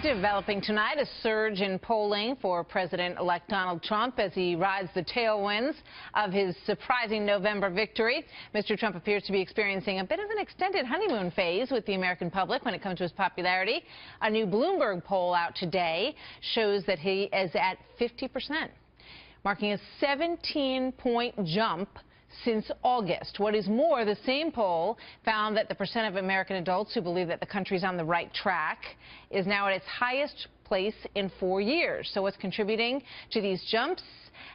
Developing tonight, a surge in polling for President-elect Donald Trump as he rides the tailwinds of his surprising November victory. Mr. Trump appears to be experiencing a bit of an extended honeymoon phase with the American public when it comes to his popularity. A new Bloomberg poll out today shows that he is at 50%, marking a 17-point jump since August. What is more, the same poll found that the percent of American adults who believe that the country's on the right track is now at its highest place in 4 years. So what's contributing to these jumps?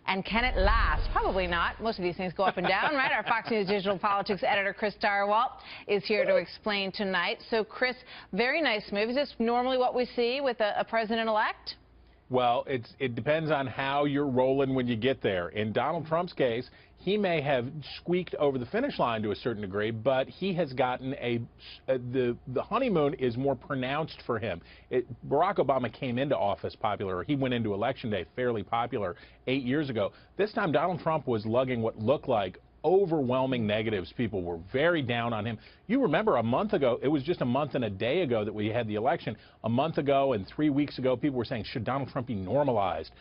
And can it last? Probably not. Most of these things go up and down, right? Our Fox News digital politics editor, Chris Darwalt, is here to explain tonight. So, Chris, very nice move. Is this normally what we see with a president-elect? Well, it depends on how you're rolling when you get there. In Donald Trump's case, he may have squeaked over the finish line to a certain degree, but he has gotten the honeymoon is more pronounced for him. Barack Obama came into office popular, or he went into Election Day fairly popular 8 years ago. This time, Donald Trump was lugging what looked like overwhelming negatives. People were very down on him. You remember a month ago, it was just a month and a day ago that we had the election. A month ago and 3 weeks ago, people were saying, should Donald Trump be normalized?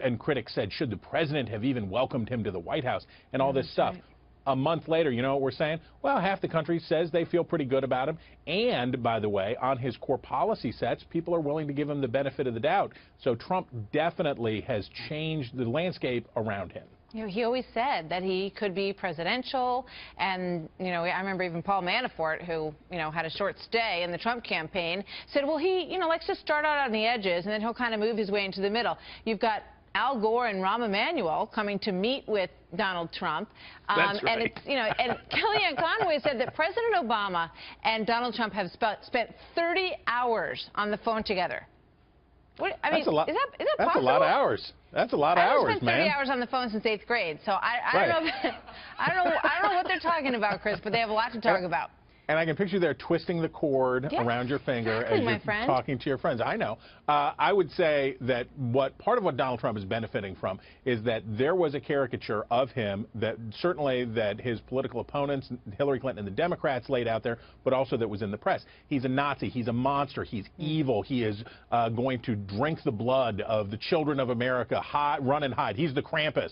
And critics said, should the president have even welcomed him to the White House? And all this stuff. Right. A month later, you know what we're saying? Well, half the country says they feel pretty good about him. And, by the way, on his core policy sets, people are willing to give him the benefit of the doubt. So Trump definitely has changed the landscape around him. You know, he always said that he could be presidential, and, you know, I remember even Paul Manafort, who, you know, had a short stay in the Trump campaign, said, well, he, you know, likes to start out on the edges, and then he'll kind of move his way into the middle. You've got Al Gore and Rahm Emanuel coming to meet with Donald Trump. That's right. And it's, you know, and Kellyanne Conway said that President Obama and Donald Trump have spent 30 hours on the phone together. What, I mean, is that possible? That's a lot of hours. That's a lot of hours, man. I've spent 30 hours on the phone since 8th grade, so I don't know. I don't know what they're talking about, Chris, but they have a lot to talk about. And I can picture there twisting the cord around your finger as you're talking to your friends. I know. I would say that part of what Donald Trump is benefiting from is that there was a caricature of him that certainly that his political opponents, Hillary Clinton and the Democrats, laid out there, but also that was in the press. He's a Nazi. He's a monster. He's evil. He is going to drink the blood of the children of America, run and hide. He's the Krampus.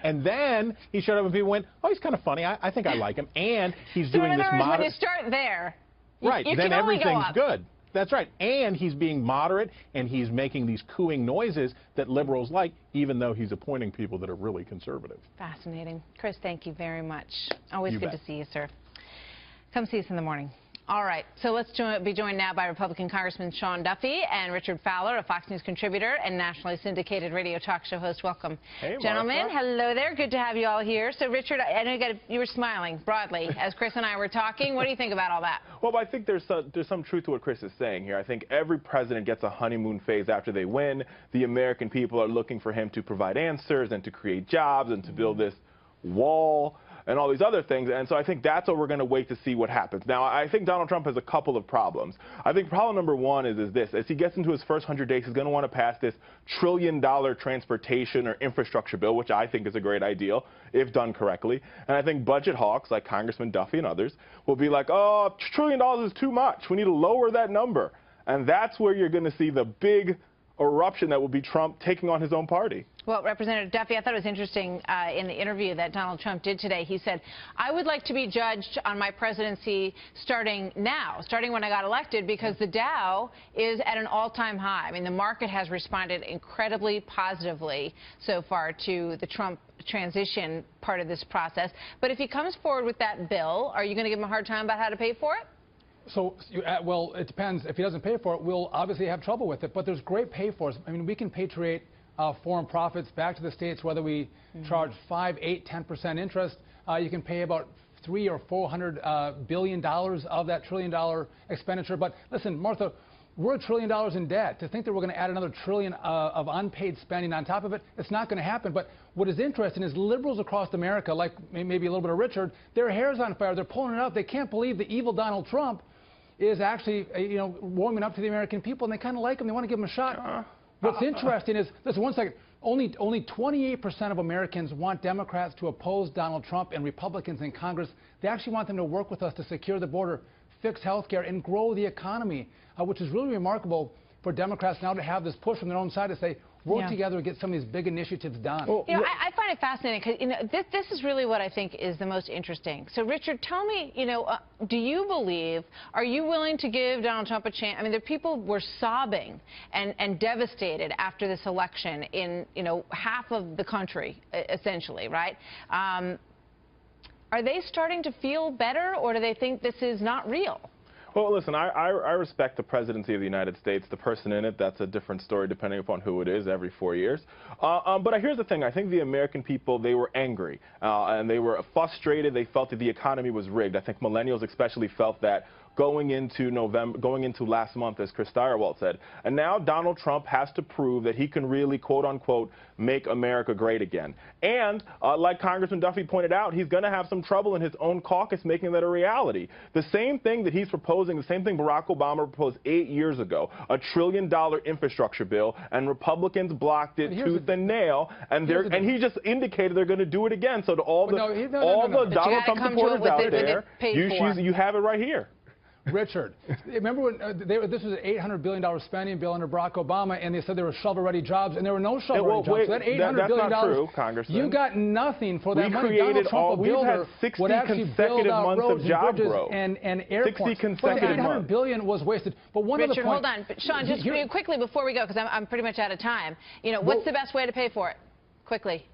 And then he showed up and people went, oh, he's kind of funny. I think I like him. And he's doing this when you start there, right, then everything's good. That's right. And he's being moderate, and he's making these cooing noises that liberals like, even though he's appointing people that are really conservative. Fascinating. Chris, thank you very much. Always good to see you, sir. Come see us in the morning. All right, so let's be joined now by Republican Congressman Sean Duffy and Richard Fowler, a Fox News contributor and nationally syndicated radio talk show host. Welcome, gentlemen. Hello there. Good to have you all here. So, Richard, I know you were smiling broadly as Chris and I were talking. What do you think about all that? Well, I think there's some truth to what Chris is saying here. I think every president gets a honeymoon phase after they win. The American people are looking for him to provide answers and to create jobs and to build this wall and all these other things. And so I think that's what we're going to wait to see what happens. Now, I think Donald Trump has a couple of problems. I think problem number one is this. As he gets into his first 100 days, he's going to want to pass this trillion-dollar transportation or infrastructure bill, which I think is a great idea if done correctly. And I think budget hawks like Congressman Duffy and others will be like, oh, $1 trillion is too much. We need to lower that number. And that's where you're going to see the big eruption that will be Trump taking on his own party. Well, Representative Duffy, I thought it was interesting in the interview that Donald Trump did today. He said, I would like to be judged on my presidency starting now, starting when I got elected, because the Dow is at an all-time high. I mean, the market has responded incredibly positively so far to the Trump transition part of this process. But if he comes forward with that bill, are you going to give him a hard time about how to pay for it? So, well, it depends. If he doesn't pay for it, we'll obviously have trouble with it. But there's great pay-fors. I mean, we can patriate foreign profits back to the states, whether we charge 5, 8, 10% interest. You can pay about $300 or $400 billion of that $1 trillion expenditure. But listen, Martha, we're $1 trillion in debt. To think that we're going to add another $1 trillion of unpaid spending on top of it, it's not going to happen. But what is interesting is liberals across America, like maybe a little bit of Richard, their hair's on fire. They're pulling it out. They can't believe the evil Donald Trump is actually, warming up to the American people, and they kind of like him. They want to give him a shot. What's interesting is, listen, one second, only 28% of Americans want Democrats to oppose Donald Trump, and Republicans in Congress, they actually want them to work with us to secure the border, fix health care, and grow the economy, which is really remarkable for for Democrats now to have this push from their own side to say, work Yeah. together and get some of these big initiatives done. Well, You know, I find it fascinating because this is really what I think is the most interesting. So, Richard, tell me, do you believe, are you willing to give Donald Trump a chance? I mean, the people were sobbing and devastated after this election in, half of the country, essentially, right? Are they starting to feel better, or do they think this is not real? Well, listen, I respect the presidency of the United States. The person in it, that's a different story depending upon who it is every 4 years. But here's the thing. I think the American people, they were angry and they were frustrated. They felt that the economy was rigged. I think millennials especially felt that going into last month, as Chris Stirewalt said. And now Donald Trump has to prove that he can really, quote unquote, make America great again. And like Congressman Duffy pointed out, he's going to have some trouble in his own caucus making that a reality. The same thing that he's proposing, the same thing Barack Obama proposed 8 years ago, $1 trillion infrastructure bill, and Republicans blocked it tooth and nail, and he just indicated they're going to do it again. So to all the Donald Trump supporters out there, you have it right here. Richard, remember when this was an $800 billion spending bill under Barack Obama, and they said there were shovel-ready jobs, and there were no shovel-ready jobs. So that $800 billion, not true, Congressman. You got nothing for that money. We've had 60 would actually consecutive build out months roads of job and bridges growth. and airports. 60 consecutive $800 billion was wasted. But one Richard, other point. hold on. But Sean, just quickly before we go, because I'm pretty much out of time. What's the best way to pay for it? Quickly.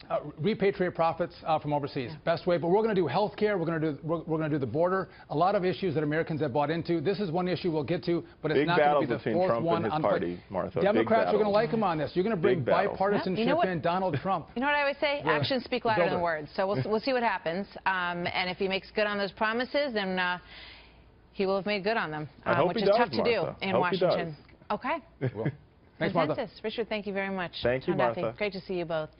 Repatriate profits from overseas. Yeah. Best way. But we're going to do health care. We're going to do the border. A lot of issues that Americans have bought into. This is one issue we'll get to, but it's not going to be the fourth one on party, Martha. Democrats are going to like him on this. You're going to bring bipartisanship in Donald Trump. You know what I always say? Actions speak louder than words. So we'll see what happens. And if he makes good on those promises, then he will have made good on them, which is tough to do in Washington. Okay. Thanks, Martha. Richard, thank you very much. Thank you, Martha. Great to see you both.